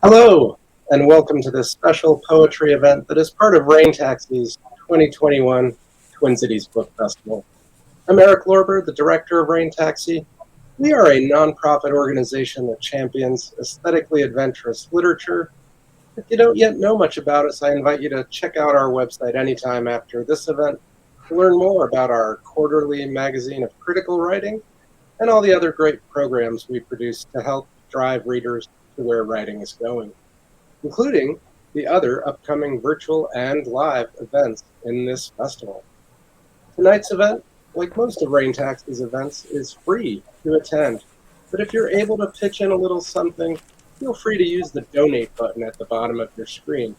Hello, and welcome to this special poetry event that is part of Rain Taxi's 2021 Twin Cities Book Festival. I'm Eric Lorber, the director of Rain Taxi. We are a nonprofit organization that champions aesthetically adventurous literature. If you don't yet know much about us, I invite you to check out our website anytime after this event to learn more about our quarterly magazine of critical writing and all the other great programs we produce to help drive readers to where writing is going, including the other upcoming virtual and live events in this festival. Tonight's event, like most of Rain Taxi's events, is free to attend, but if you're able to pitch in a little something, feel free to use the donate button at the bottom of your screen.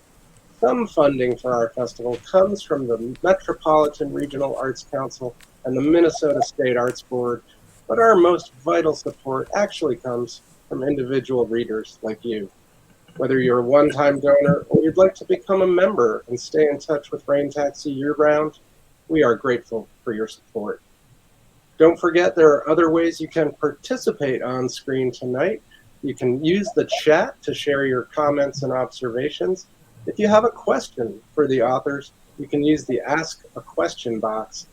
Some funding for our festival comes from the Metropolitan Regional Arts Council and the Minnesota State Arts Board, but our most vital support actually comes from individual readers like you. Whether you're a one-time donor or you'd like to become a member and stay in touch with Rain Taxi year-round, we are grateful for your support. Don't forget there are other ways you can participate on screen tonight. You can use the chat to share your comments and observations. If you have a question for the authors, you can use the Ask a Question box.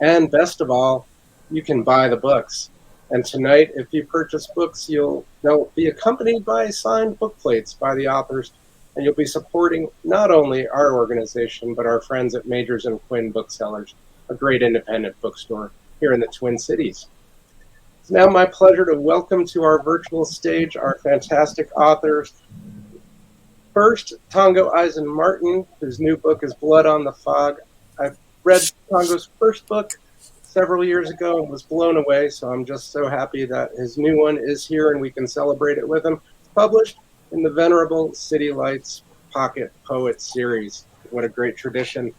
And best of all, you can buy the books. And tonight, if you purchase books, they'll be accompanied by signed book plates by the authors, and you'll be supporting not only our organization, but our friends at Majors and Quinn Booksellers, a great independent bookstore here in the Twin Cities. It's now my pleasure to welcome to our virtual stage our fantastic authors. First, Tongo Eisen-Martin, whose new book is Blood on the Fog. I've read Tongo's first book several years ago and was blown away, so I'm just so happy that his new one is here and we can celebrate it with him. It's published in the venerable City Lights Pocket Poet series. What a great tradition.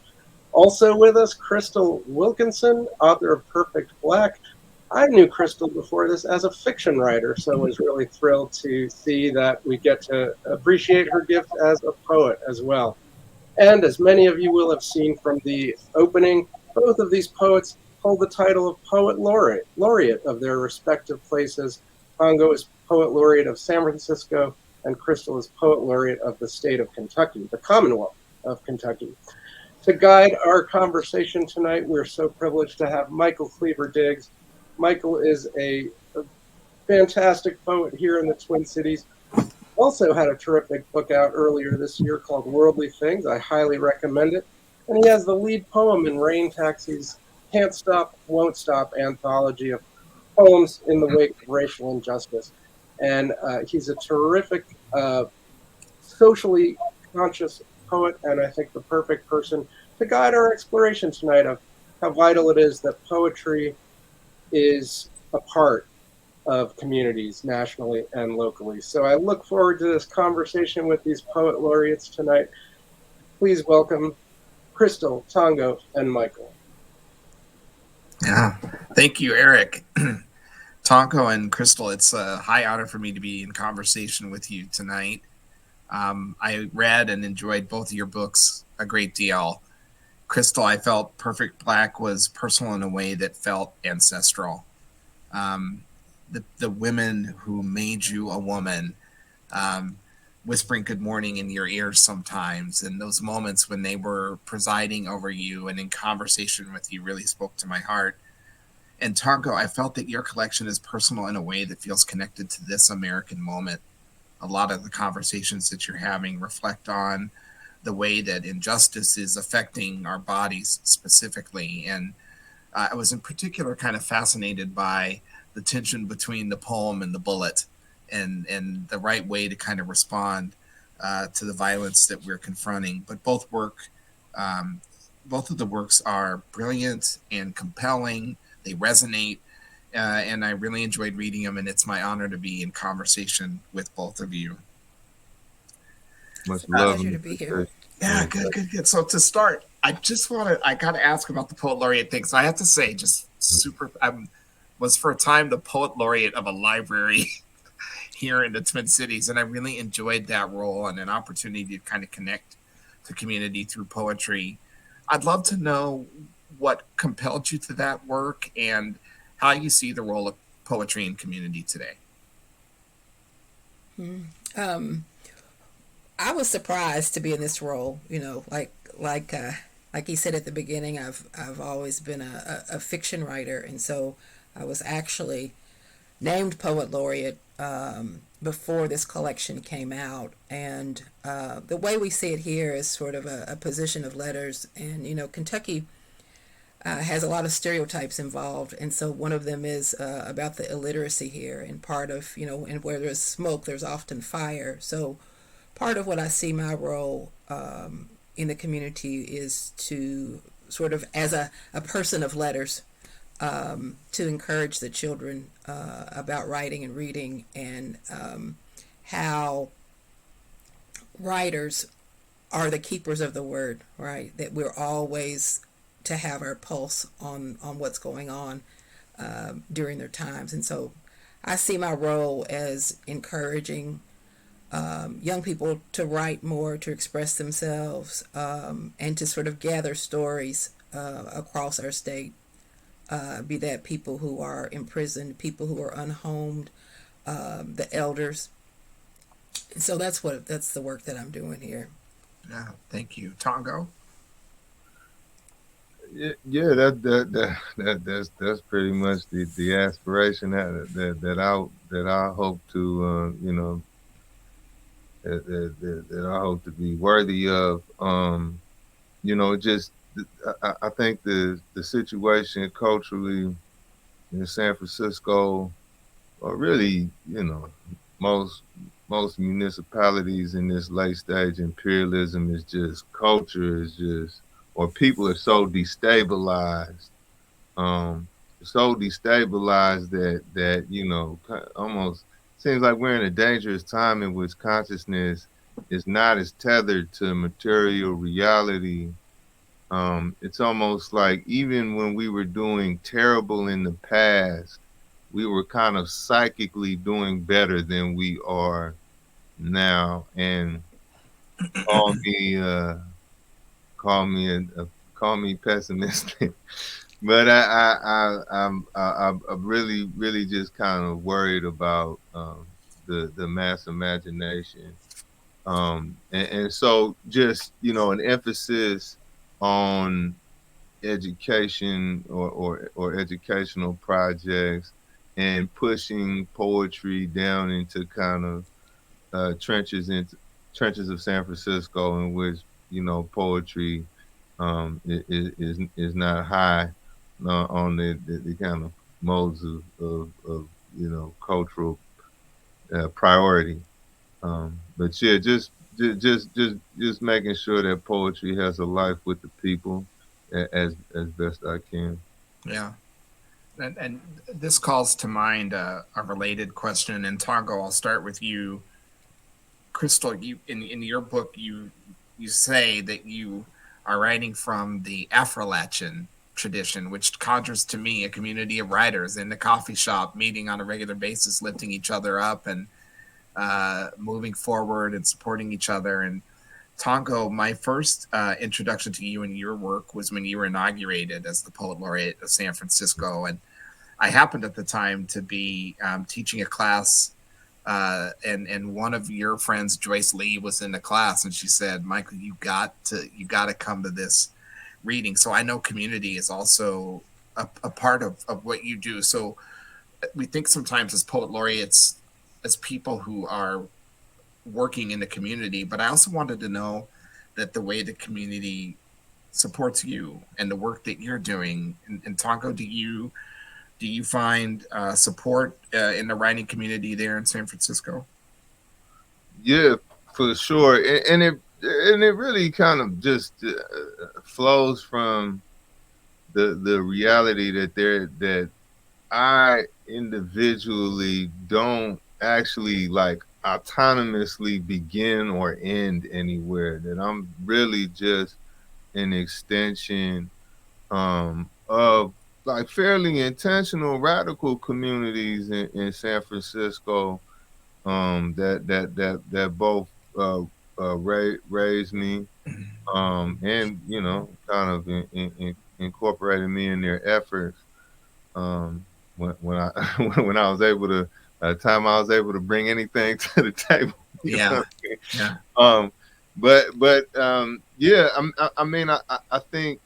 Also with us, Crystal Wilkinson, author of Perfect Black. I knew Crystal before this as a fiction writer, so I was really thrilled to see that we get to appreciate her gift as a poet as well. And as many of you will have seen from the opening, both of these poets hold the title of Poet Laureate of their respective places. Tongo is Poet Laureate of San Francisco, and Crystal is Poet Laureate of the state of Kentucky, the Commonwealth of Kentucky. To guide our conversation tonight, we're so privileged to have Michael Kleber-Diggs. Michael is a fantastic poet here in the Twin Cities. Also had a terrific book out earlier this year called Worldly Things. I highly recommend it. And he has the lead poem in Rain Taxi's Can't Stop, Won't Stop anthology of poems in the wake of racial injustice. And he's a terrific socially conscious poet, and I think the perfect person to guide our exploration tonight of how vital it is that poetry is a part of communities nationally and locally. So I look forward to this conversation with these poet laureates tonight. Please welcome Crystal, Tongo, and Michael. Yeah, thank you, Eric. Tongo and Crystal, it's a high honor for me to be in conversation with you tonight. I read and enjoyed both of your books a great deal. Crystal, I felt Perfect Black was personal in a way that felt ancestral. The women who made you a woman, whispering good morning in your ears sometimes, and those moments when they were presiding over you and in conversation with you really spoke to my heart. And Tongo, I felt that your collection is personal in a way that feels connected to this American moment. A lot of the conversations that you're having reflect on the way that injustice is affecting our bodies specifically. And I was in particular kind of fascinated by the tension between the poem and the bullet, and the right way to kind of respond to the violence that we're confronting. But both of the works are brilliant and compelling. They resonate, and I really enjoyed reading them, and it's my honor to be in conversation with both of you. Much love. Pleasure to be here. Yeah, good. So to start, I got to ask about the Poet Laureate thing. So I have to say, just super, I was for a time the Poet Laureate of a library here in the Twin Cities, and I really enjoyed that role and an opportunity to kind of connect to community through poetry. I'd love to know what compelled you to that work and how you see the role of poetry in community today. Um, I was surprised to be in this role. You know, like he said at the beginning, I've always been a fiction writer, and so I was actually named Poet Laureate before this collection came out. And the way we see it here is sort of a position of letters. And, you know, Kentucky has a lot of stereotypes involved. And so one of them is about the illiteracy here. And part of, you know, and where there's smoke, there's often fire. So part of what I see my role in the community is to sort of, as a person of letters, to encourage the children about writing and reading, and how writers are the keepers of the word, right? That we're always to have our pulse on what's going on during their times. And so I see my role as encouraging young people to write more, to express themselves, and to sort of gather stories across our state, be that people who are imprisoned, people who are unhomed, the elders. So that's the work that I'm doing here. Yeah, thank you. Tongo? Yeah, that's pretty much the aspiration that I hope to that I hope to be worthy of. Just I think the situation culturally in San Francisco, or really, most most municipalities in this late stage imperialism is just culture is just, or people are um so destabilized that almost seems like we're in a dangerous time in which consciousness is not as tethered to material reality. It's almost like even when we were doing terrible in the past, we were kind of psychically doing better than we are now. And call me uh, call me call me pessimistic, but I'm really just kind of worried about the mass imagination. And so just an emphasis on education, or educational projects, and pushing poetry down into kind of trenches of San Francisco, in which poetry is not high on the kind of modes of cultural priority. But yeah, just making sure that poetry has a life with the people as best I can. Yeah. And this calls to mind a related question. And Tongo, I'll start with you. Crystal, you in your book, you say that you are writing from the Appalachian tradition, which conjures to me a community of writers in the coffee shop, meeting on a regular basis, lifting each other up, and moving forward and supporting each other. And Tonko, my first introduction to you and your work was when you were inaugurated as the Poet Laureate of San Francisco. And I happened at the time to be teaching a class, and one of your friends, Joyce Lee, was in the class, and she said, "Michael, you got to come to this reading." So I know community is also a part of what you do. So we think sometimes as poet laureates, as people who are working in the community, but I also wanted to know that the way the community supports you and the work that you're doing. And Tonko, do you find support in the writing community there in San Francisco? Yeah, for sure, and it really kind of just flows from the reality that I individually don't actually like autonomously begin or end anywhere. That I'm really just an extension of like fairly intentional radical communities in San Francisco, that both raised me, and kind of incorporated me in their efforts. When I when I was able to, by the time I was able to bring anything to the table, Yeah. Yeah, I mean, I think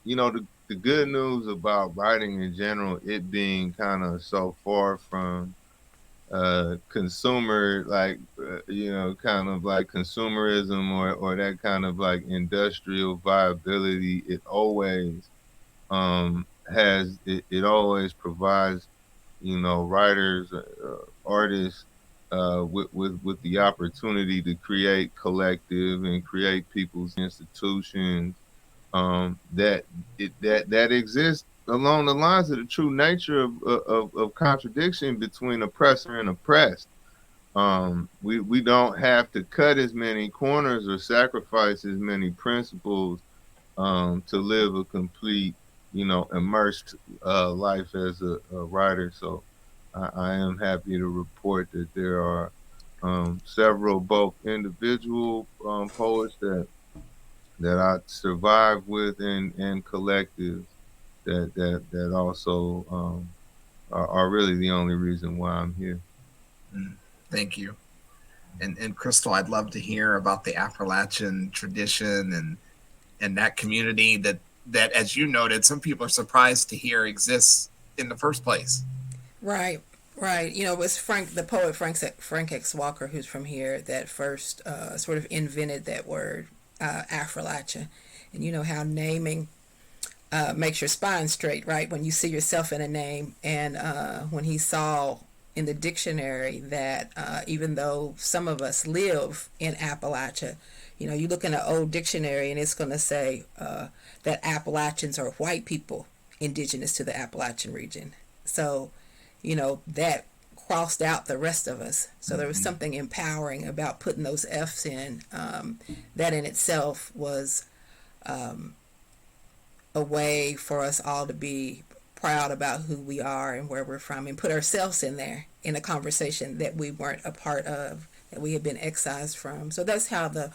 the good news about writing in general, it being kind of so far from consumer, like kind of like consumerism or that kind of like industrial viability, it always it always provides writers, artists, with the opportunity to create collective and create people's institutions, that exist along the lines of the true nature of contradiction between oppressor and oppressed. We don't have to cut as many corners or sacrifice as many principles to live a complete, immersed life as a writer. So I am happy to report that there are several both individual poets that I survive with and collectives that also are really the only reason why I'm here. Thank you. And Crystal, I'd love to hear about the Appalachian tradition and that community that, as you noted, some people are surprised to hear exists in the first place. Right, right. It was the poet Frank X. Walker, who's from here, that first sort of invented that word, Appalachia. And you know how naming makes your spine straight, right? When you see yourself in a name. And when he saw in the dictionary that even though some of us live in Appalachia, you look in an old dictionary and it's going to say that Appalachians are white people indigenous to the Appalachian region. So, that crossed out the rest of us. So there was something empowering about putting those F's in. That in itself was a way for us all to be proud about who we are and where we're from and put ourselves in there in a conversation that we weren't a part of, that we had been excised from. So that's how the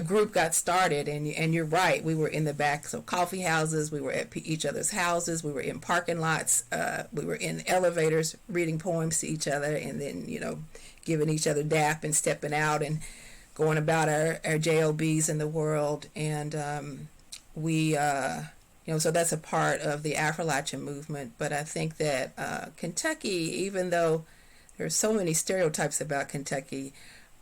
group got started. And you're right, we were in the backs of coffee houses, we were at each other's houses, we were in parking lots, we were in elevators reading poems to each other, and then giving each other dap and stepping out and going about our JOBs in the world. And we so that's a part of the Appalachian movement. But I think that Kentucky, even though there's so many stereotypes about Kentucky,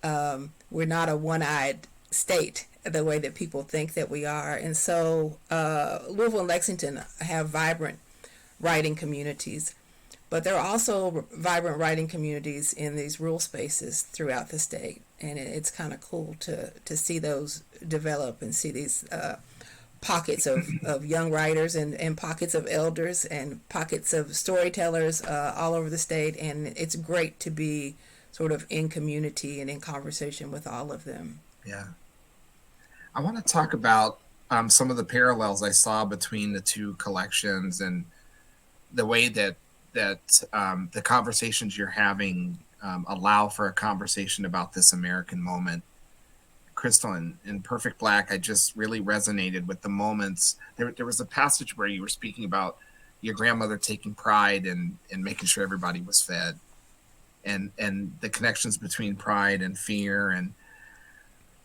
we're not a one-eyed state the way that people think that we are. And so Louisville and Lexington have vibrant writing communities, but there are also vibrant writing communities in these rural spaces throughout the state. And it's kind of cool to see those develop and see these pockets of young writers and pockets of elders and pockets of storytellers all over the state. And it's great to be sort of in community and in conversation with all of them. Yeah. I want to talk about some of the parallels I saw between the two collections and the way that the conversations you're having allow for a conversation about this American moment. Crystal, in Perfect Black, I just really resonated with the moments. There was a passage where you were speaking about your grandmother taking pride in making sure everybody was fed, and the connections between pride and fear. And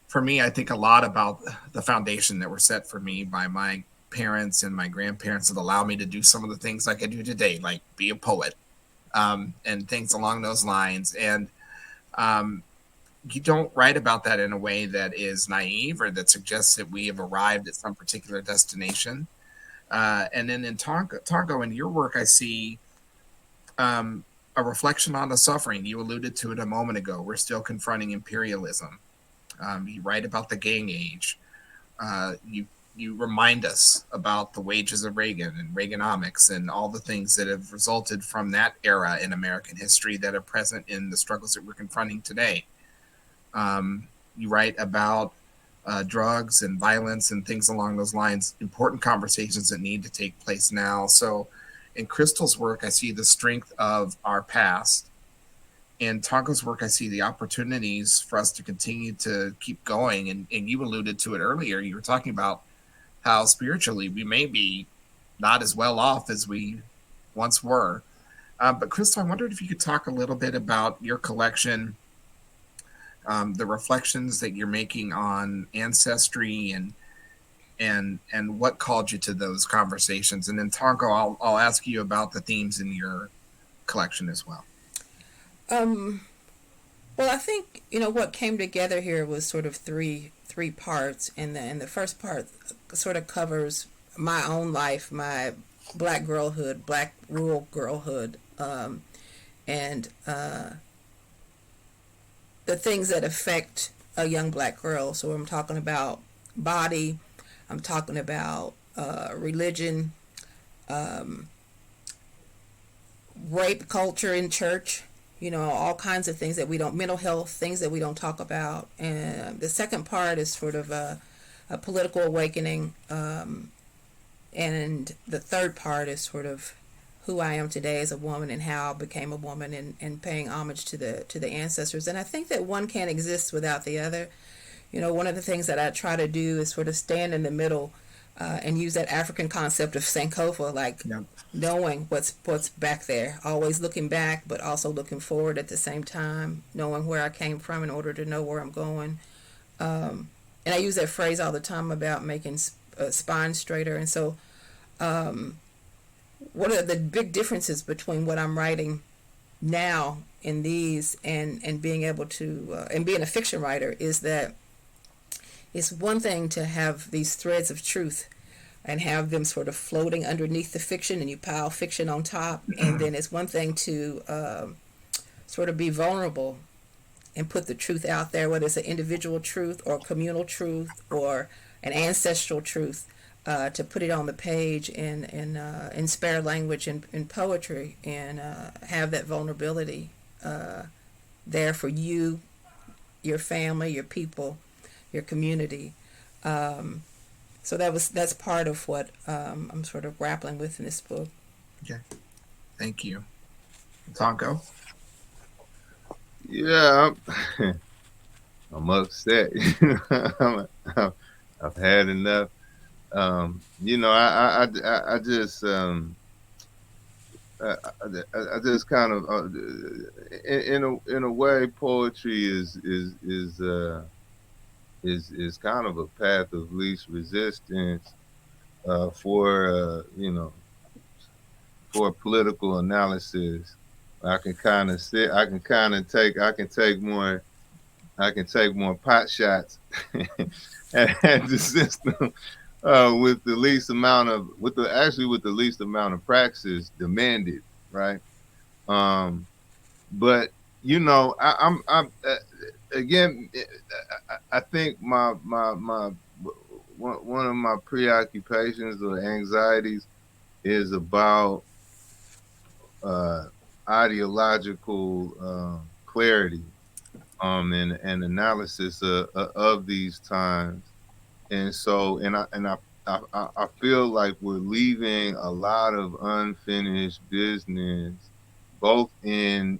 for me, I think a lot about the foundation that were set for me by my parents and my grandparents that allow me to do some of the things like I do today, like be a poet, and things along those lines. And you don't write about that in a way that is naive or that suggests that we have arrived at some particular destination. And then in Tongo, in your work, I see a reflection on the suffering. You alluded to it a moment ago. We're still confronting imperialism. You write about the gang age. You remind us about the wages of Reagan and Reaganomics and all the things that have resulted from that era in American history that are present in the struggles that we're confronting today. You write about drugs and violence and things along those lines, important conversations that need to take place now. So in Crystal's work, I see the strength of our past in Tongo's work, I see the opportunities for us to continue to keep going. And you alluded to it earlier. You were talking about how spiritually we may be not as well off as we once were. But Crystal, I wondered if you could talk a little bit about your collection, the reflections that you're making on ancestry and what called you to those conversations. And then Tongo, I'll ask you about the themes in your collection as well. Well, I think what came together here was sort of three parts, and the first part sort of covers my own life, my black girlhood, black rural girlhood, and the things that affect a young black girl. So I'm talking about body, I'm talking about religion, rape culture in church, all kinds of things that we don't, mental health, things that we don't talk about. And the second part is sort of a political awakening. And the third part is sort of who I am today as a woman and how I became a woman, and paying homage to the ancestors. And I think that one can't exist without the other. One of the things that I try to do is sort of stand in the middle and use that African concept of Sankofa, like knowing what's back there, always looking back, but also looking forward at the same time, knowing where I came from in order to know where I'm going. And I use that phrase all the time about making spine straighter. And so what are the big differences between what I'm writing now in these and being able to and being a fiction writer is that it's one thing to have these threads of truth and have them sort of floating underneath the fiction, and you pile fiction on top, and then it's one thing to sort of be vulnerable and put the truth out there, whether it's an individual truth or communal truth or an ancestral truth, to put it on the page in spare language and in poetry, and have that vulnerability there for you, your family, your people, your community. So that's part of what I'm sort of grappling with in this book. Okay, thank you. Tongo? Yeah, I'm upset. I've had enough. I just I just kind of in a way, poetry is kind of a path of least resistance for for political analysis. I can kind of sit. I can take more pot shots at the system with the least amount of with the least amount of praxis demanded, right? But I'm again. I think my one of my preoccupations or anxieties is about ideological clarity and analysis of these times. And so, I feel like we're leaving a lot of unfinished business, both in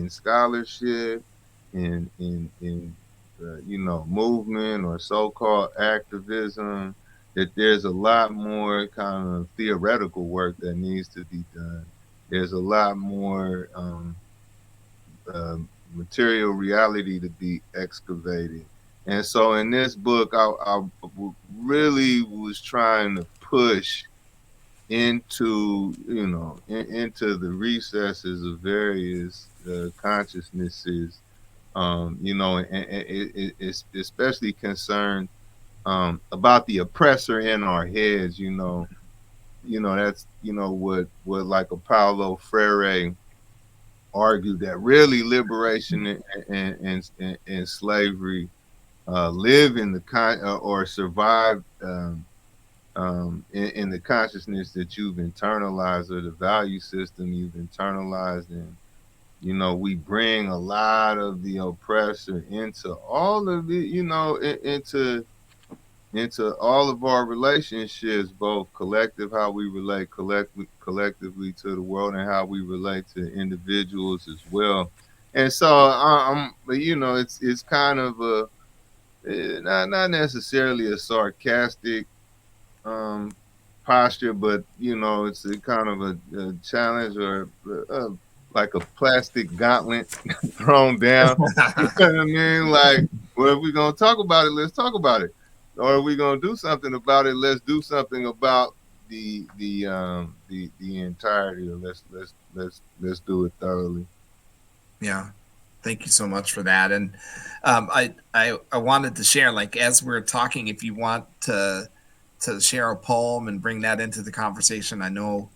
scholarship, in movement or so-called activism. That there's a lot more kind of theoretical work that needs to be done. There's a lot more material reality to be excavated. And so in this book, I really was trying to push into, into the recesses of various consciousnesses, and it's especially concerned about the oppressor in our heads. That's what like Paulo Freire argued, that really liberation and slavery live in the or survive in the consciousness that you've internalized, or the value system you've internalized. And we bring a lot of the oppressor into all of it, into all of our relationships, both collective, how we relate collectively to the world, and how we relate to individuals as well. And so, it's kind of a not necessarily a sarcastic um, posture, but it's a kind of a challenge, or like a plastic gauntlet thrown down. You know what I mean? Like, well, if we're gonna talk about it, let's talk about it. Or if we're gonna do something about it, let's do something about the entirety. Or let's do it thoroughly. Yeah. Thank you so much for that. And I wanted to share, like, as we're talking, if you want to share a poem and bring that into the conversation, I know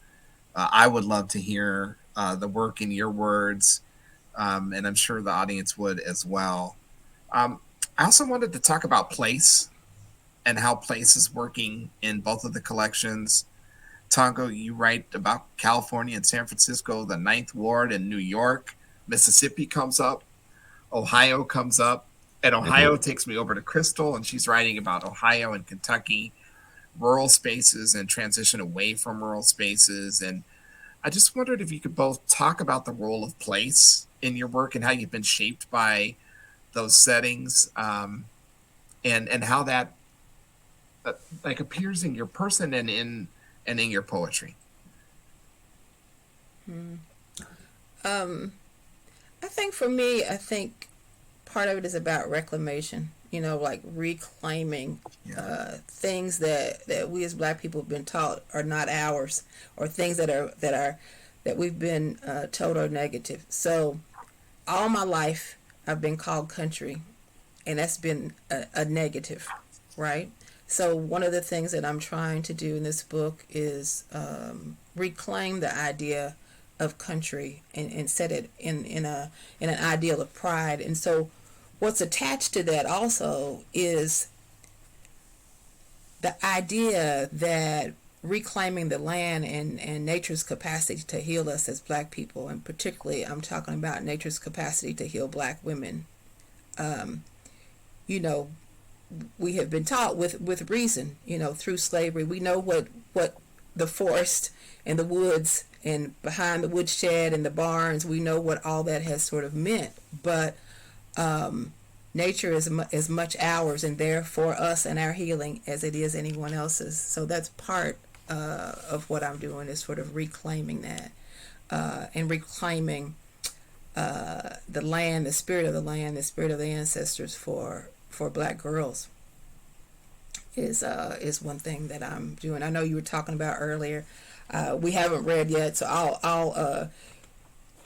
I would love to hear the work in your words, and I'm sure the audience would as well. I also wanted to talk about place and how place is working in both of the collections. Tongo, you write about California and San Francisco, the Ninth Ward in New York. Mississippi comes up, Ohio comes up, and Ohio takes me over to Crystal, and she's writing about Ohio and Kentucky, rural spaces and transition away from rural spaces. And I just wondered if you could both talk about the role of place in your work and how you've been shaped by those settings, and how that like appears in your person and in your poetry. I think for me, part of it is about reclamation. Like reclaiming things that we as Black people have been taught are not ours, or things that we've been told are negative. So all my life I've been called country, and that's been a negative, right? So one of the things that I'm trying to do in this book is reclaim the idea of country and set it in an ideal of pride. And so what's attached to that also is the idea that reclaiming the land and nature's capacity to heal us as Black people, and particularly I'm talking about nature's capacity to heal Black women. We have been taught with reason, through slavery. We know what the forest and the woods and behind the woodshed and the barns, we know what all that has sort of meant. But nature is as much ours and there for us and our healing as it is anyone else's. So that's part of what I'm doing, is sort of reclaiming that and reclaiming the land, the spirit of the land, the spirit of the ancestors for Black girls is one thing that I'm doing. I know you were talking about earlier. We haven't read yet, so I'll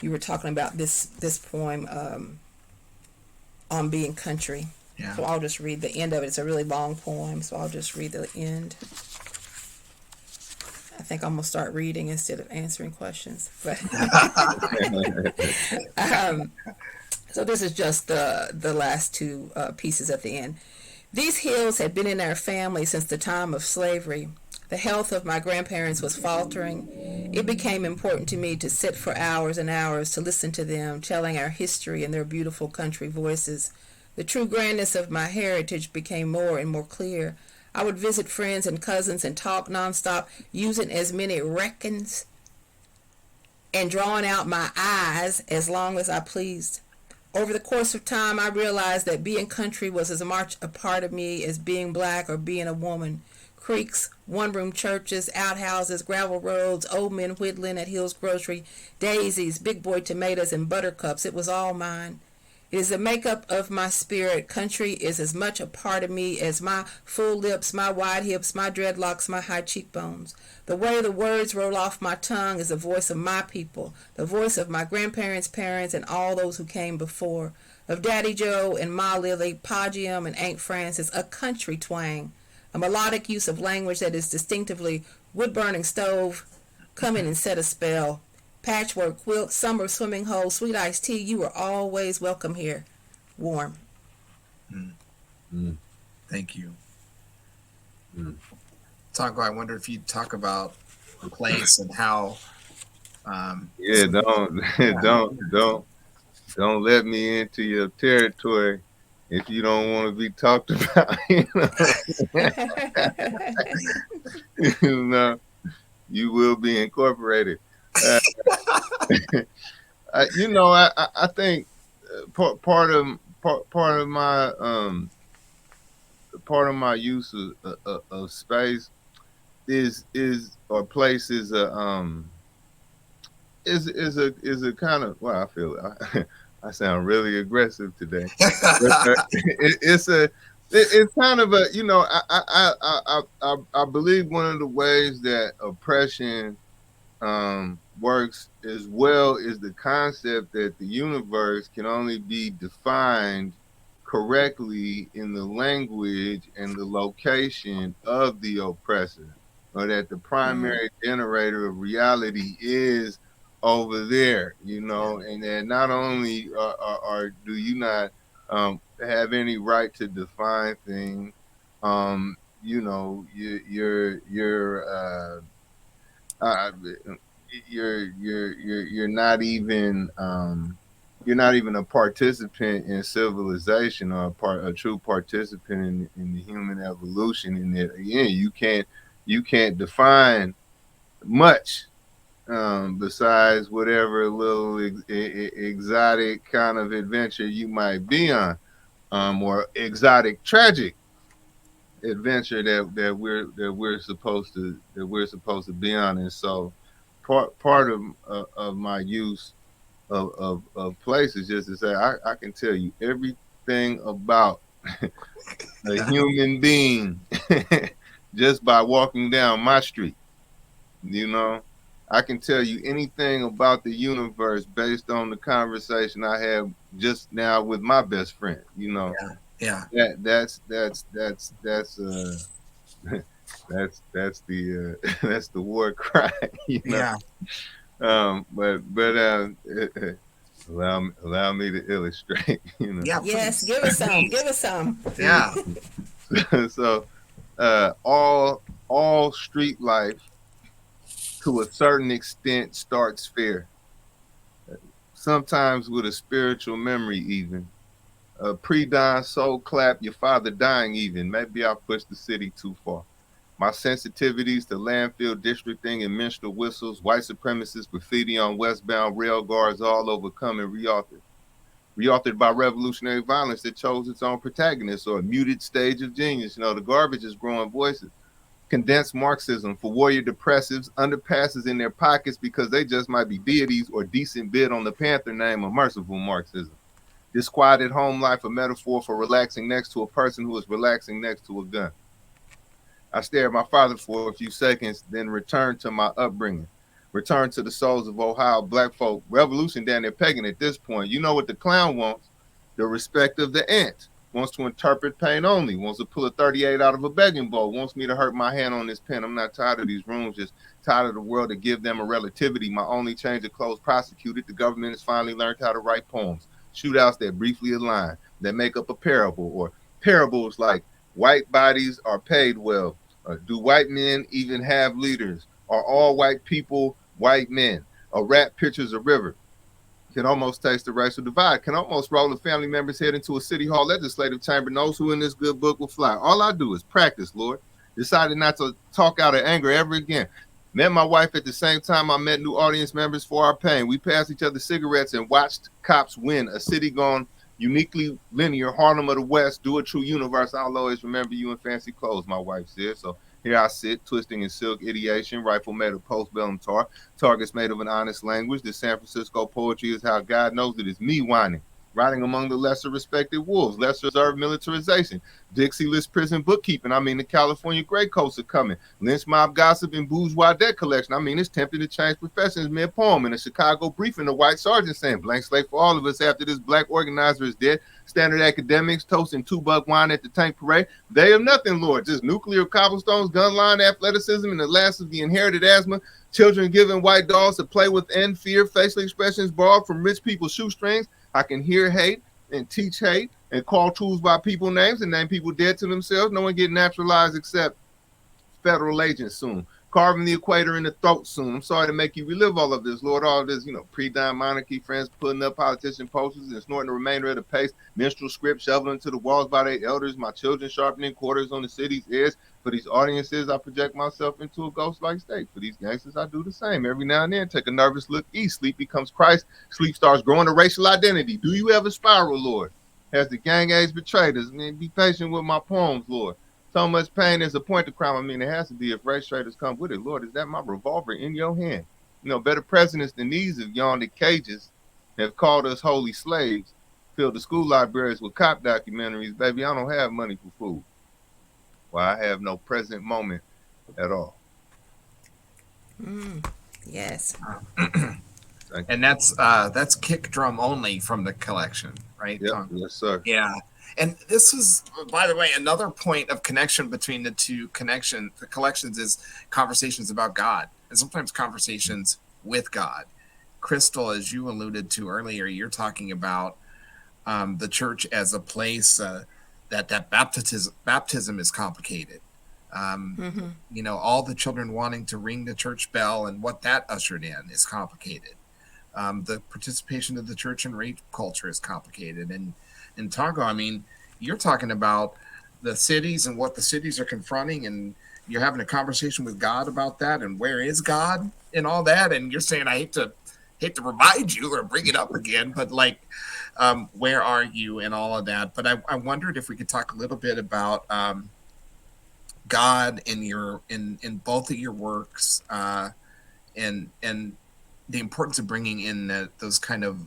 you were talking about this poem on being country. Yeah. So I'll just read the end of it. It's a really long poem, so I'll just read the end. I think I'm gonna start reading instead of answering questions. But so this is just the last two pieces at the end. These hills had been in our family since the time of slavery. The health of my grandparents was faltering. It became important to me to sit for hours and hours to listen to them, telling our history in their beautiful country voices. The true grandness of my heritage became more and more clear. I would visit friends and cousins and talk nonstop, using as many reckons and drawing out my eyes as long as I pleased. Over the course of time, I realized that being country was as much a part of me as being Black or being a woman. Creeks, one-room churches, outhouses, gravel roads, old men whittling at Hill's Grocery, daisies, big boy tomatoes, and buttercups. It was all mine. It is the makeup of my spirit. Country is as much a part of me as my full lips, my wide hips, my dreadlocks, my high cheekbones. The way the words roll off my tongue is the voice of my people, the voice of my grandparents' parents, and all those who came before, of Daddy Joe and Ma Lily, Pa Jim and Aunt Frances, a country twang, a melodic use of language that is distinctively wood-burning stove, come in and set a spell. Patchwork quilt, summer swimming hole, sweet iced tea, you are always welcome here. Warm. Thank you. Tongo, I wonder if you'd talk about place and how. Don't let me into your territory. if you don't want to be talked about, you know, you will be incorporated. Uh, I think part of my use of space is or place is a kind of, well, I feel I sound really aggressive today. It's it's kind of a, I believe one of the ways that oppression works as well is the concept that the universe can only be defined correctly in the language and the location of the oppressor, or that the primary generator of reality is over there, and then not only do you not have any right to define things, uh, you're not even a participant in civilization, or a true participant in the human evolution. In that, again, you can't define much besides whatever little exotic kind of adventure you might be on, or exotic tragic adventure that we're supposed to be on. And so part of my use of place is just to say I can tell you everything about a human being just by walking down my street. I can tell you anything about the universe based on the conversation I had just now with my best friend. Yeah. That's that's the that's the war cry. Yeah. But allow me to illustrate. Yeah. Yes, Please. give us some. Give us some. Yeah. So all street life to a certain extent starts fair. Sometimes with a spiritual memory, even. Pre-dawn soul clap, your father dying even. Maybe I pushed the city too far. My sensitivities to landfill districting and minstrel whistles, white supremacists, graffiti on westbound rail guards, all overcome and reauthored. Reauthored by revolutionary violence that chose its own protagonist, or a muted stage of genius. The garbage is growing voices. Condensed Marxism for warrior depressives, underpasses in their pockets because they just might be deities, or decent bid on the Panther name of merciful Marxism. Disquieted home life, a metaphor for relaxing next to a person who is relaxing next to a gun. I stare at my father for a few seconds, then return to my upbringing. Return to the souls of Ohio black folk. Revolution down there pegging at this point. You know what the clown wants? The respect of the ant. Wants to interpret pain only. Wants to pull a 38 out of a begging bowl. Wants me to hurt my hand on this pen. I'm not tired of these rooms, just tired of the world to give them a relativity. My only change of clothes prosecuted. The government has finally learned how to write poems. Shootouts that briefly align, that make up a parable, or parables like white bodies are paid well. Do white men even have leaders? Are all white people white men? A rat pictures a river. Can almost taste the racial divide. Can almost roll a family member's head into a city hall legislative chamber. Knows who in this good book will fly. All I do is practice, Lord. Decided not to talk out of anger ever again. Met my wife at the same time I met new audience members for our pain. We passed each other cigarettes and watched cops win. A city gone uniquely linear, Harlem of the West, do a true universe. I'll always remember you in fancy clothes, my wife said. So here I sit, twisting in silk ideation, rifle made of postbellum tar, targets made of an honest language. This San Francisco poetry is how God knows it is me whining. Riding among the lesser respected wolves, lesser reserved militarization, Dixie list prison bookkeeping. I mean, the California gray coats are coming. Lynch mob gossip and bourgeois debt collection. I mean, it's tempting to change professions mid-poem. In a Chicago briefing, the white sergeant saying, blank slate for all of us after this black organizer is dead. Standard academics toasting $2 wine at the tank parade. They have nothing, Lord. Just nuclear cobblestones, gun line athleticism, and the last of the inherited asthma. Children giving white dolls to play with and fear. Facial expressions borrowed from rich people's shoestrings. I can hear hate and teach hate and call tools by people names and name people dead to themselves. No one get naturalized except federal agents soon. carving the equator in the throat soon. I'm sorry to make you relive all of this, Lord. All this, pre-dime monarchy, friends putting up politician posters and snorting the remainder of the paste, minstrel script shoveling to the walls by their elders, my children sharpening quarters on the city's ears. For these audiences, I project myself into a ghost-like state. For these gangsters, I do the same. Every now and then, take a nervous look east. Sleep becomes Christ. Sleep starts growing a racial identity. Do you ever spiral, Lord? Has the gang age betrayed us? Be patient with my poems, Lord. So much pain is a point to crime. I mean, it has to be if race traders come with it. Lord, is that my revolver in your hand? Better presidents than these have yawned at cages, have called us holy slaves, filled the school libraries with cop documentaries. Baby, I don't have money for food. Well, I have no present moment at all. Yes. And that's kick drum only from the collection, right? Yep. Yes, sir. Yeah. And this is, by the way, another point of connection between the two the collections is conversations about God and sometimes conversations with God. Crystal, as you alluded to earlier, you're talking about the church as a place that baptism is complicated. All the children wanting to ring the church bell and what that ushered in is complicated. The participation of the church in rape culture is complicated. And in Tongo, I mean, you're talking about the cities and what the cities are confronting, and you're having a conversation with God about that, and where is God and all that. And you're saying, I hate to remind you or bring it up again, but where are you and all of that? But I wondered if we could talk a little bit about God in both of your works, and the importance of bringing in those kind of,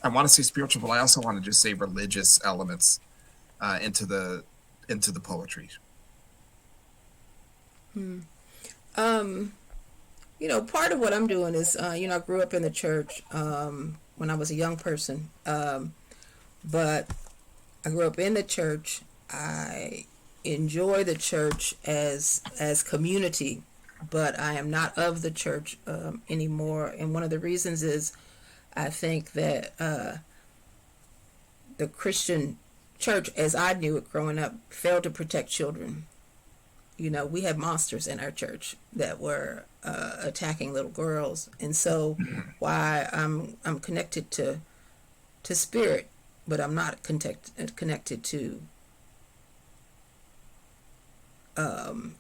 I want to say spiritual, but I also want to just say religious elements into the poetry. Part of what I'm doing is, I grew up in the church when I was a young person, but I grew up in the church. I enjoy the church as community, but I am not of the church anymore. And one of the reasons is I think that the Christian church, as I knew it growing up, failed to protect children. We had monsters in our church that were attacking little girls, and so why I'm connected to spirit, but I'm not connected to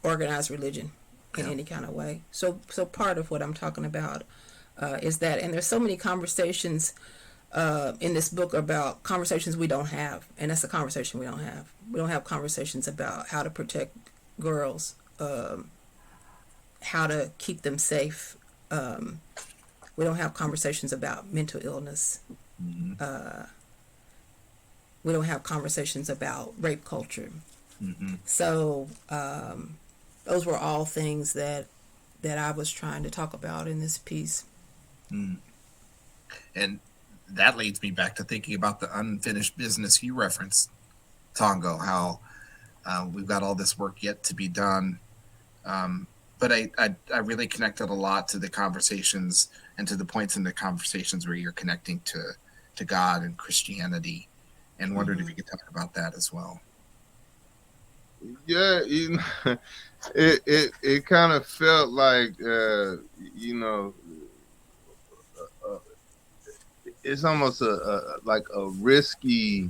organized religion in any kind of way. So part of what I'm talking about is that, and there's so many conversations in this book about conversations we don't have, and that's a conversation we don't have. We don't have conversations about how to protect girls, how to keep them safe. We don't have conversations about mental illness. We don't have conversations about rape culture. So those were all things that I was trying to talk about in this piece. And that leads me back to thinking about the unfinished business you referenced, Tongo, how we've got all this work yet to be done. But I really connected a lot to the conversations and to the points in the conversations where you're connecting to God and Christianity, and wondered if you could talk about that as well. Yeah, it kind of felt like it's almost like a risky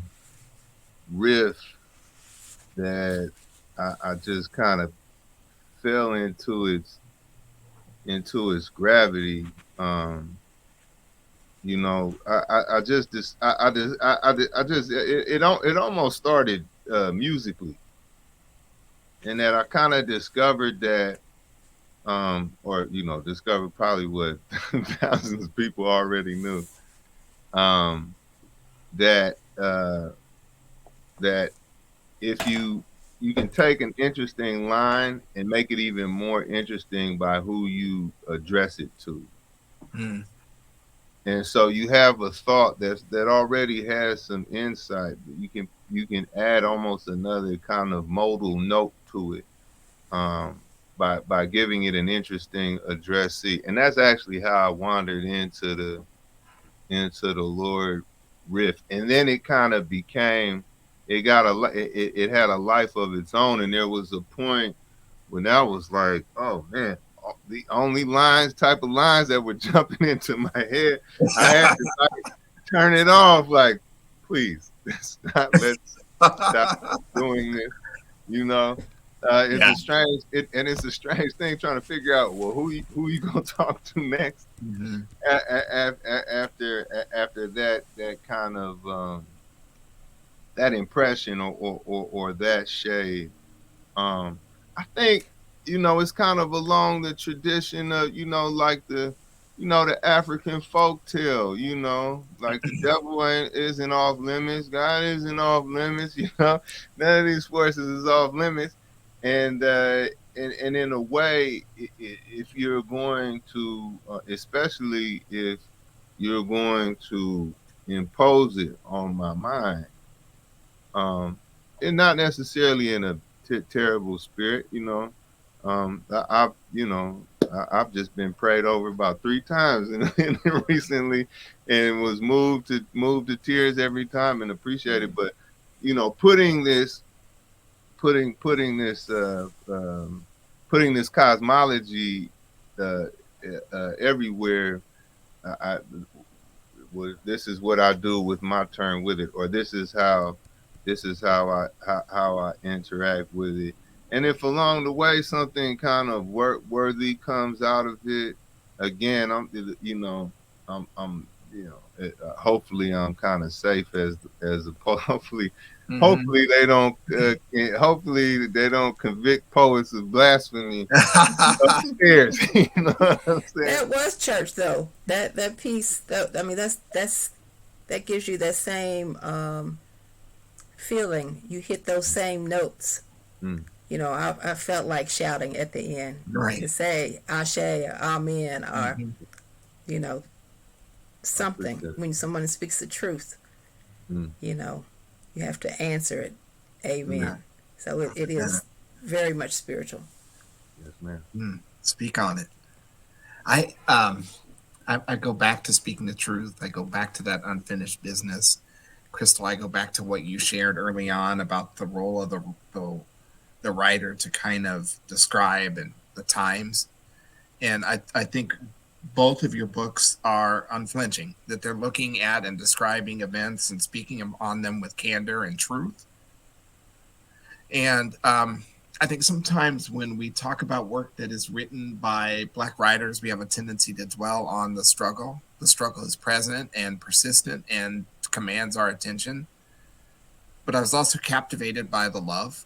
riff that I just kind of fell into its gravity. It almost started musically, and that I kind of discovered that, discovered probably what thousands of people already knew, that if you can take an interesting line and make it even more interesting by who you address it to. And so you have a thought that already has some insight. You can add almost another kind of modal note to it by giving it an interesting addressee. And that's actually how I wandered into the Lord riff. And then it kind of became, it had a life of its own. And there was a point when that was like, oh man, the only type of lines that were jumping into my head, I had to like turn it off. Like, please, let's stop doing this. You know, it's Yeah. a strange, it's a strange thing trying to figure out, well, who you gonna talk to next Mhm. after that kind of that impression or that shade. I think, it's kind of along the tradition of, like the African folk tale, like the devil isn't off limits, God isn't off limits, none of these forces is off limits. And in a way, if you're going to, especially if you're going to impose it on my mind, um, and not necessarily in a terrible spirit, I've just been prayed over about 3 times recently, and was moved to tears every time and appreciated. But putting this putting this cosmology uh, everywhere. I, this is what I do with my turn with it, or this is how I interact with it. And if along the way something kind of worthy comes out of it, again, hopefully I'm kind of safe as a hopefully. Mhm. Hopefully they don't convict poets of blasphemy upstairs. You know what I'm saying? That was church though. That piece. I mean, that gives you that same feeling. You hit those same notes. Mm. I felt like shouting at the end Right. to say Ashe or Amen or Mhm. you know something when someone speaks the truth. Mm. You have to answer it. Amen. Yeah. So it is very much spiritual. Yes, ma'am. Speak on it. I go back to speaking the truth. I go back to that unfinished business. Crystal, I go back to what you shared early on about the role of the writer to kind of describe and the times. And I think both of your books are unflinching, that they're looking at and describing events and speaking on them with candor and truth. And I think sometimes when we talk about work that is written by Black writers, we have a tendency to dwell on the struggle. The struggle is present and persistent and commands our attention. But I was also captivated by the love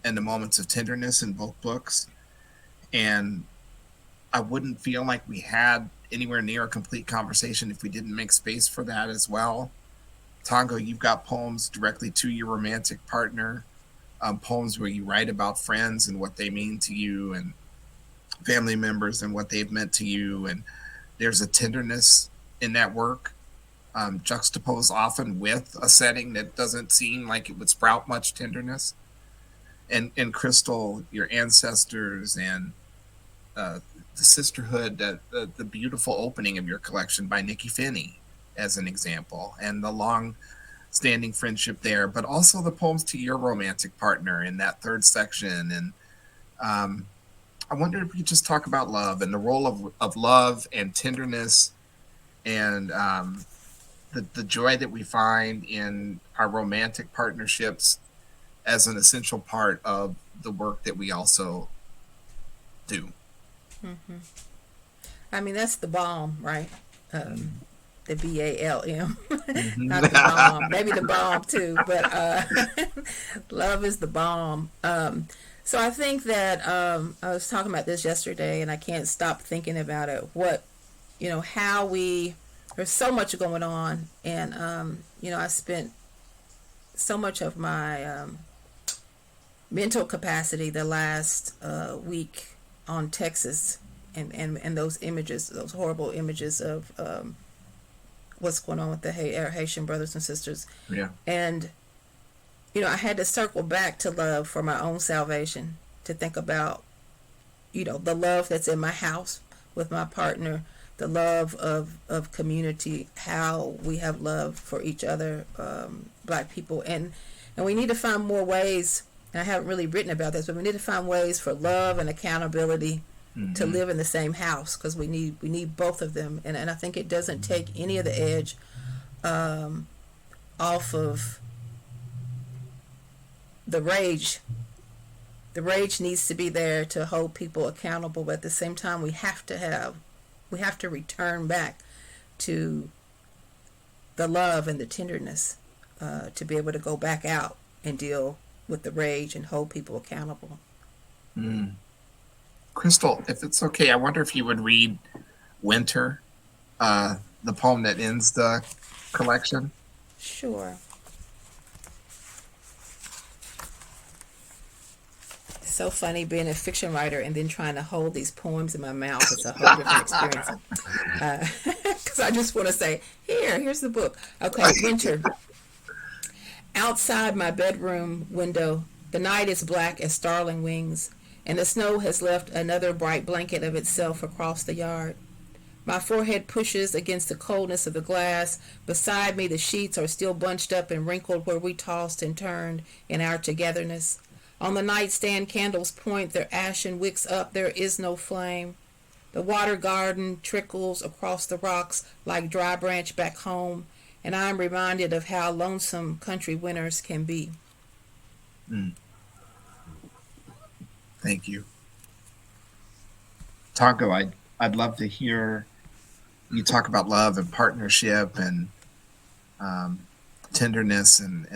and the moments of tenderness in both books. And I wouldn't feel like we had anywhere near a complete conversation if we didn't make space for that as well. Tongo, you've got poems directly to your romantic partner. Poems where you write about friends and what they mean to you, and family members and what they've meant to you. And there's a tenderness in that work, juxtaposed often with a setting that doesn't seem like it would sprout much tenderness. And Crystal, your ancestors and the sisterhood, the beautiful opening of your collection by Nikki Finney, as an example, and the long standing friendship there, but also the poems to your romantic partner in that third section. And I wonder if we could just talk about love and the role of love and tenderness and the joy that we find in our romantic partnerships as an essential part of the work that we also do. Mm-hmm. I mean, that's the bomb, right? The BALM, not the bomb. Maybe the bomb too, but love is the bomb. So I think that I was talking about this yesterday, and I can't stop thinking about it. How there's so much going on, and I spent so much of my mental capacity the last week on Texas, and those images, those horrible images of what's going on with the Haitian brothers and sisters. Yeah. And, I had to circle back to love for my own salvation, to think about, the love that's in my house with my partner, the love of community, how we have love for each other, Black people. And we need to find more ways and I haven't really written about this, but we need to find ways for love and accountability to live in the same house, because we need both of them, and I think it doesn't take any of the edge off of the rage. The rage needs to be there to hold people accountable, but at the same time we have to return back to the love and the tenderness to be able to go back out and deal with the rage and hold people accountable. Crystal, if it's okay, I wonder if you would read Winter, the poem that ends the collection. Sure. It's so funny being a fiction writer and then trying to hold these poems in my mouth. It's a whole different experience. Because I just want to say, here's the book. Okay, Winter. Outside my bedroom window, the night is black as starling wings, and the snow has left another bright blanket of itself across the yard. My forehead pushes against the coldness of the glass. Beside me, the sheets are still bunched up and wrinkled where we tossed and turned in our togetherness. On the nightstand, candles point their ashen wicks up. There is no flame. The water garden trickles across the rocks like dry branch back home, and I am reminded of how lonesome country winters can be. Thank you. Tongo, I'd love to hear you talk about love and partnership and tenderness and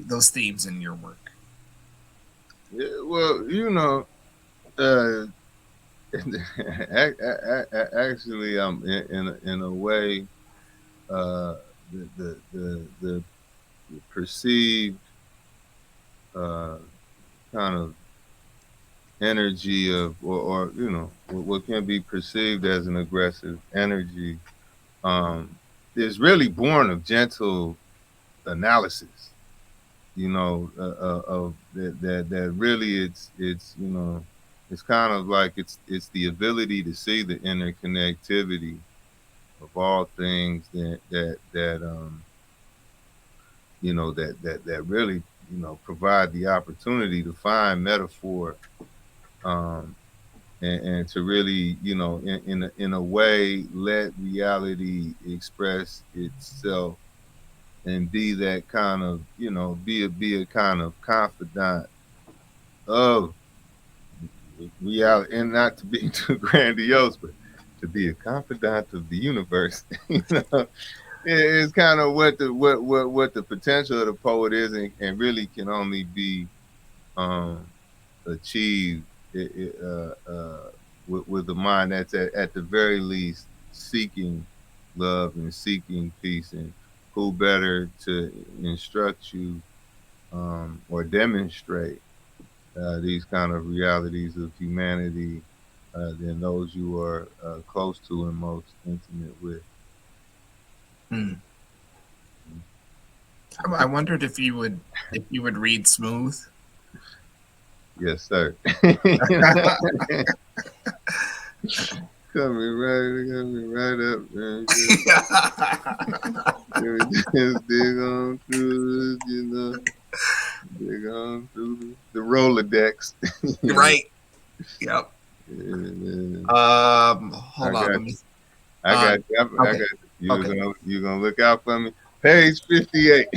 those themes in your work. Yeah, well, actually, in a way, the perceived kind of energy of, or what can be perceived as an aggressive energy, is really born of gentle analysis. Of that really it's it's kind of like it's the ability to see the interconnectivity of all things that really provide the opportunity to find metaphor, and to really in a way let reality express itself and be that kind of be a kind of confidant of reality, and not to be too grandiose, but to be a confidant of the universe. It's kind of what the potential of the poet is, and really can only be achieved with the mind that's at the very least seeking love and seeking peace. And who better to instruct you or demonstrate these kind of realities of humanity than those you are close to and most intimate with. I wondered if you would read Smooth. Yes, sir. Coming right up, man. Just dig on through, dig on through the Rolodex. Right. Yep. Yeah, hold on. I got you. You gonna look out for me? Page 58.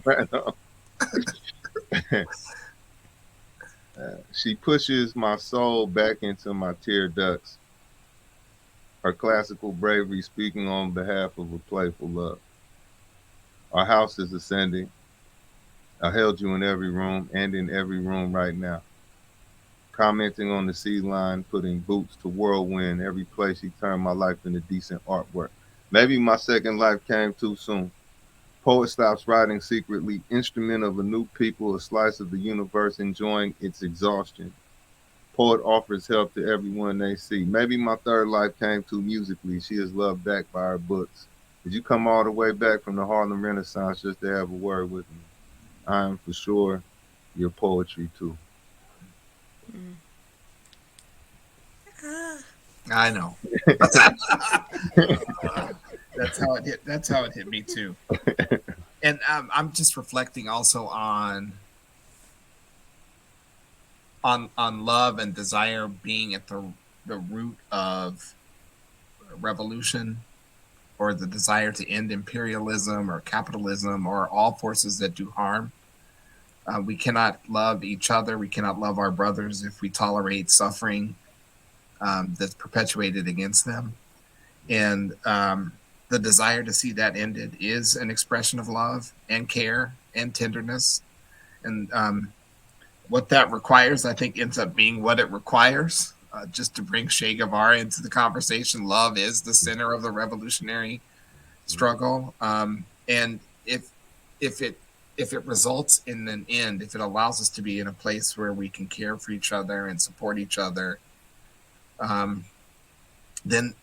Right on. She pushes my soul back into my tear ducts. Her classical bravery speaking on behalf of a playful love. Our house is ascending. I held you in every room and in every room right now. Commenting on the sea line, putting boots to whirlwind every place he turned my life into decent artwork. Maybe my second life came too soon. Poet stops writing secretly, instrument of a new people, a slice of the universe enjoying its exhaustion. Poet offers help to everyone they see. Maybe my third life came too musically. She is loved back by her books. Did you come all the way back from the Harlem Renaissance just to have a word with me? I am for sure your poetry too. I know. That's how it hit. That's how it hit me too. And I'm just reflecting also on on love and desire being at the root of revolution, or the desire to end imperialism or capitalism or all forces that do harm. We cannot love each other. We cannot love our brothers if we tolerate suffering that's perpetuated against them. And the desire to see that ended is an expression of love and care and tenderness. And what that requires, I think, ends up being what it requires. Just to bring Che Guevara into the conversation, love is the center of the revolutionary struggle. And if it results in an end, if it allows us to be in a place where we can care for each other and support each other, then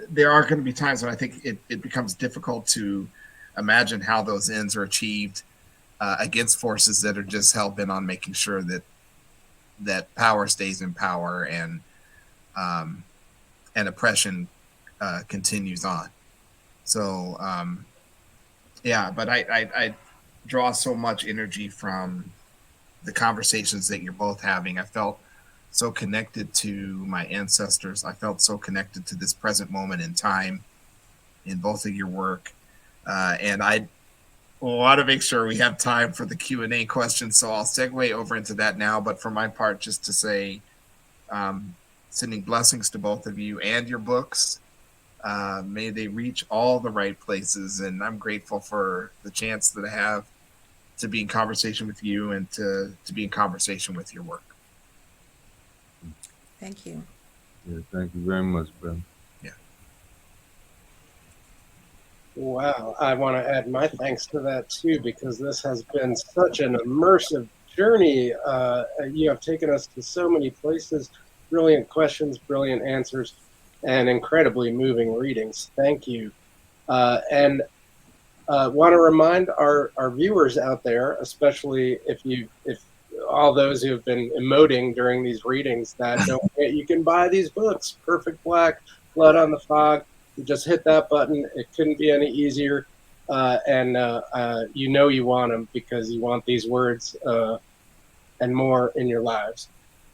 there are going to be times when I think it becomes difficult to imagine how those ends are achieved against forces that are just hell-bent on making sure that power stays in power and oppression continues on. So but I draw so much energy from the conversations that you're both having. I felt so connected to my ancestors. I felt so connected to this present moment in time in both of your work. And I want to make sure we have time for the Q&A questions, so I'll segue over into that now. But for my part, just to say, sending blessings to both of you and your books. May they reach all the right places, and I'm grateful for the chance that I have to be in conversation with you and to be in conversation with your work. Thank you. Yeah, thank you very much, brother. Yeah. Wow, I want to add my thanks to that too, because this has been such an immersive journey. You have taken us to so many places, brilliant questions, brilliant answers, and incredibly moving readings. Thank you. And want to remind our viewers out there, especially if all those who have been emoting during these readings, that don't forget you can buy these books, Perfect Black, Blood on the Fog. You just hit that button. It couldn't be any easier. And you know you want them because you want these words and more in your lives.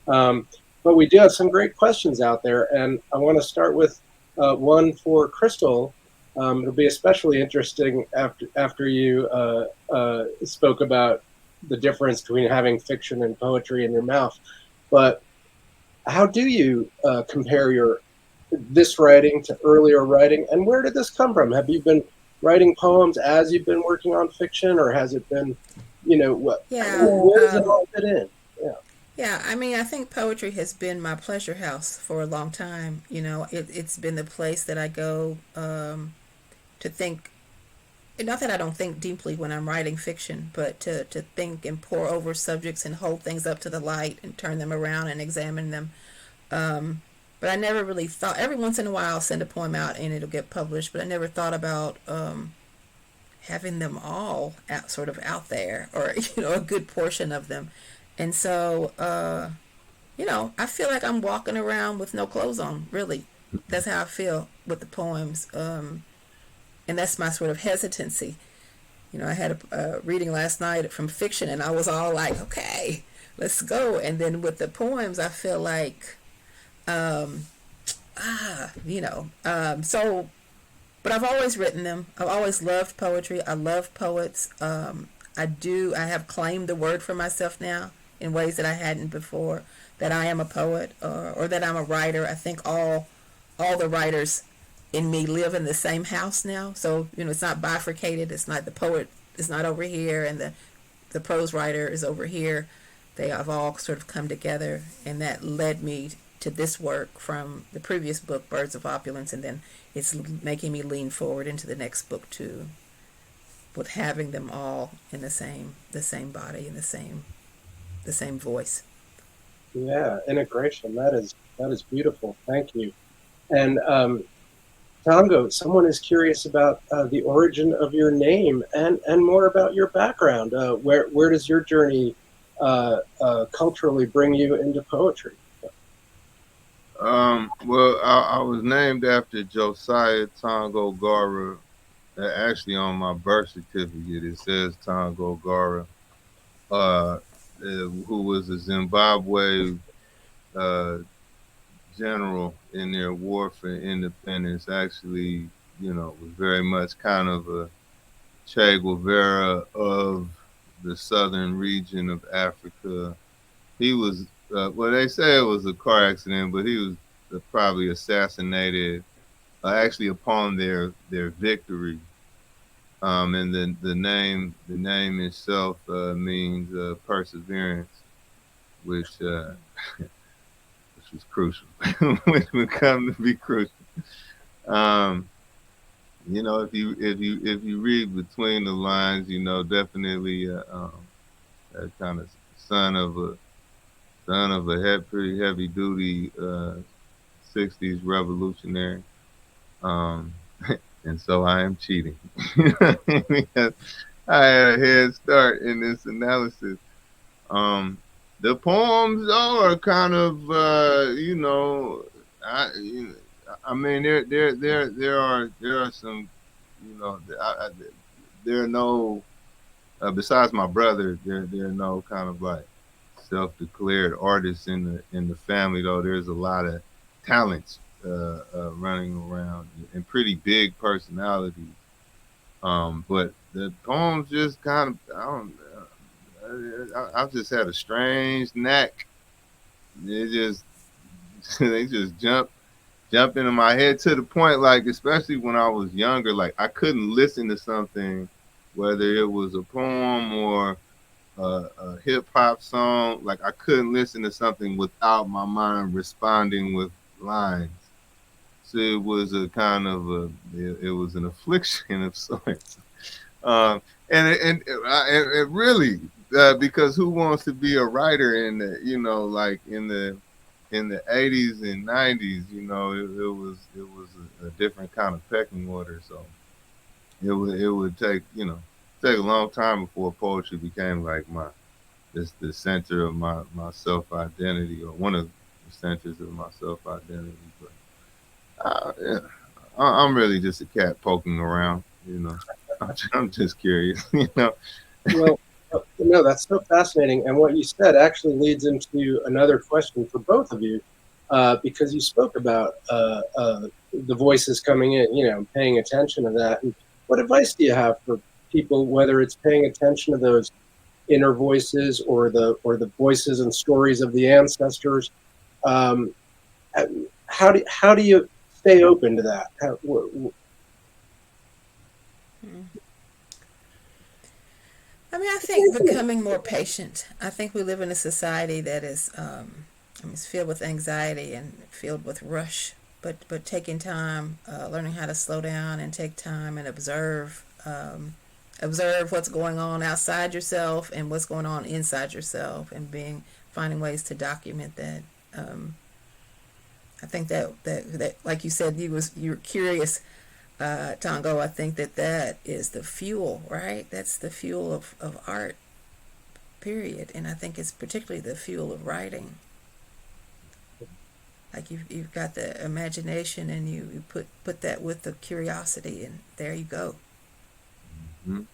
But we do have some great questions out there, and I want to start with one for Crystal. It'll be especially interesting after you spoke about the difference between having fiction and poetry in your mouth. But how do you compare this writing to earlier writing, and where did this come from? Have you been writing poems as you've been working on fiction, or has it been, what? Yeah. Where does it all fit in? Yeah, I mean, I think poetry has been my pleasure house for a long time. It's been the place that I go to think. Not that I don't think deeply when I'm writing fiction, but to think and pore over subjects and hold things up to the light and turn them around and examine them. But I never really thought, every once in a while I'll send a poem out and it'll get published, but I never thought about having them all sort of out there, or, a good portion of them. And so, I feel like I'm walking around with no clothes on, really. That's how I feel with the poems. And that's my sort of hesitancy. I had a reading last night from fiction, and I was all like, okay, let's go. And then with the poems, I feel like, but I've always written them. I've always loved poetry. I love poets. I have claimed the word for myself now in ways that I hadn't before, that I am a poet or that I'm a writer. I think all the writers in me live in the same house now. So, it's not bifurcated. It's not the poet is not over here and the prose writer is over here. They have all sort of come together, and that led me to this work from the previous book, Birds of Opulence, and then it's making me lean forward into the next book too, with having them all in the same body and the same voice. Yeah, integration. That is beautiful. Thank you. And Tongo, someone is curious about the origin of your name and more about your background. Where does your journey culturally bring you into poetry? Well, I was named after Josiah Tongo Gara. Actually, on my birth certificate, it says Tongo Gara. who was a Zimbabwe uh, general in their war for independence, actually, was very much kind of a Che Guevara of the southern region of Africa. He was, well, they say it was a car accident, but he was probably assassinated actually upon their victory. And then the name itself means perseverance, which which was crucial, which would come to be crucial. Um, if you read between the lines, definitely a kind of son of a pretty heavy duty '60s revolutionary. Um, and so I am cheating because I had a head start in this analysis. Um, the poems are kind of, I mean, there are some, there are no, besides my brother, there are no kind of like self-declared artists in the family. Though there's a lot of talents running around and pretty big personalities. But the poems just kind of, I don't. I've just had a strange knack. They just they just jump into my head to the point, like, especially when I was younger, like I couldn't listen to something, whether it was a poem or a hip hop song. Like I couldn't listen to something without my mind responding with lines. So it was a kind of it was an affliction of sorts. And it really, because who wants to be a writer in the, like in the 80s and 90s, it was a different kind of pecking order. So it would take a long time before poetry became like the center of my self identity, or one of the centers of my self identity. But yeah, I'm really just a cat poking around. I'm just curious. Well, no, that's so fascinating. And what you said actually leads into another question for both of you, because you spoke about the voices coming in, paying attention to that. And what advice do you have for people, whether it's paying attention to those inner voices or the voices and stories of the ancestors? Um, how do you stay open to that? I mean, I think becoming more patient. I think we live in a society that is, it's filled with anxiety and filled with rush. But taking time, learning how to slow down and take time and observe what's going on outside yourself and what's going on inside yourself, and finding ways to document that. I think that like you said, you were curious, Tongo. I think that is the fuel, right? That's the fuel of art, period. And I think it's particularly the fuel of writing. Like you've got the imagination, and you put that with the curiosity, and there you go. Mhm.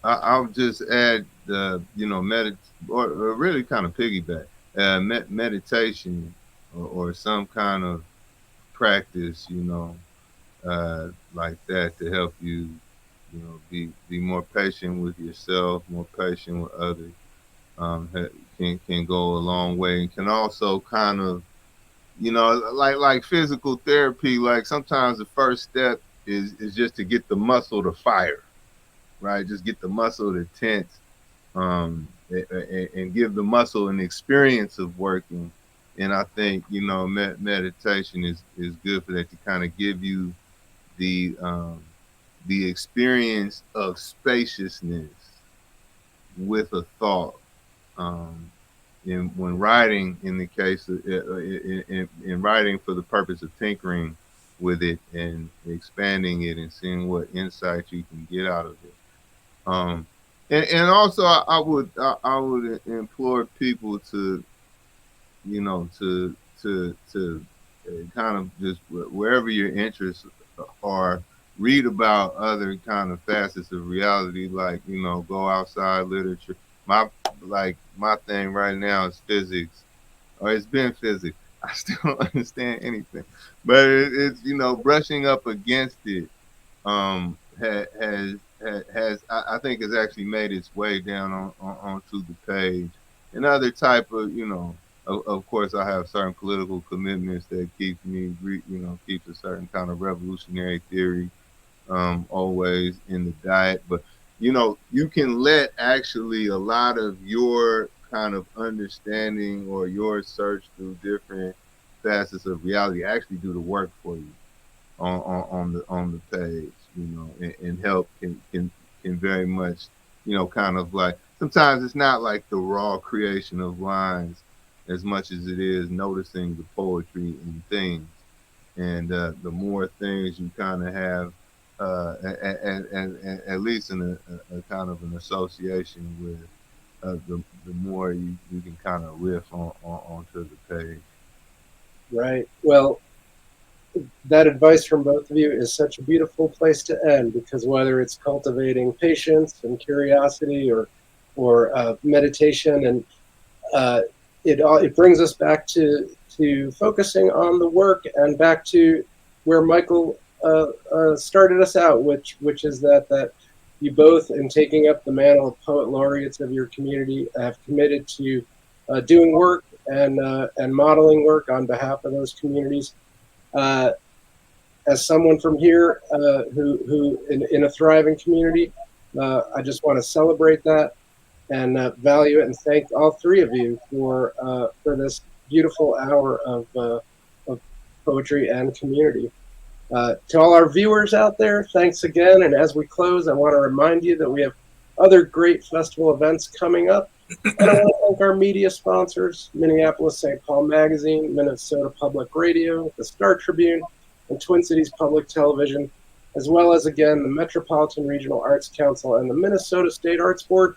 I'll just add, or really kind of piggyback, meditation, or some kind of practice, like that, to help you, be more patient with yourself, more patient with others. Can go a long way, and can also kind of, like physical therapy. Like sometimes the first step is just to get the muscle to fire, right? Just get the muscle to tense, and give the muscle an experience of working. And I think, meditation is good for that, to kind of give you the experience of spaciousness with a thought. Um, when writing, in the case of in writing for the purpose of tinkering with it and expanding it and seeing what insight you can get out of it. Um, and also, I would implore people to, to kind of just, wherever your interests are, read about other kind of facets of reality, like, you know, go outside literature. My thing right now is physics, or it's been physics. I still don't understand anything, but it's, you know, brushing up against it has I think has actually made its way down onto the page. And other type of, you know, of course I have certain political commitments that keeps me, you know, keeps a certain kind of revolutionary theory always in the diet. But, you know, you can let actually a lot of your kind of understanding or your search through different facets of reality actually do the work for you on the page, you know, and help can very much, you know, kind of like, sometimes it's not like the raw creation of lines as much as it is noticing the poetry in things. And the more things you kind of have, and at least in a kind of an association with, the more you can kind of riff onto the page. Right. Well, that advice from both of you is such a beautiful place to end, because whether it's cultivating patience and curiosity, or meditation, and it brings us back to focusing on the work, and back to where Michael started us out, which is that you both, in taking up the mantle of poet laureates of your community, have committed to doing work and modeling work on behalf of those communities. As someone from here, who in a thriving community, I just want to celebrate that and value it, and thank all three of you for this beautiful hour of poetry and community. To all our viewers out there, thanks again. And as we close, I want to remind you that we have other great festival events coming up. And I want to thank our media sponsors: Minneapolis-St. Paul Magazine, Minnesota Public Radio, the Star Tribune, and Twin Cities Public Television, as well as, again, the Metropolitan Regional Arts Council and the Minnesota State Arts Board.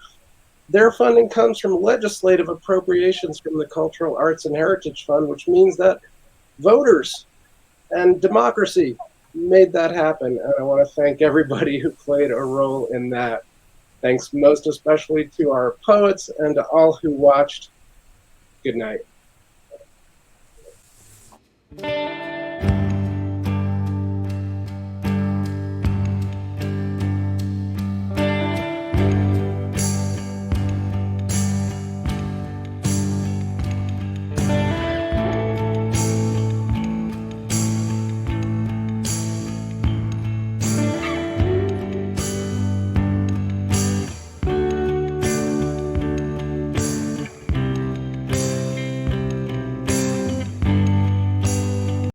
Their funding comes from legislative appropriations from the Cultural Arts and Heritage Fund, which means that voters and democracy made that happen. And I want to thank everybody who played a role in that. Thanks most especially to our poets and to all who watched. Good night.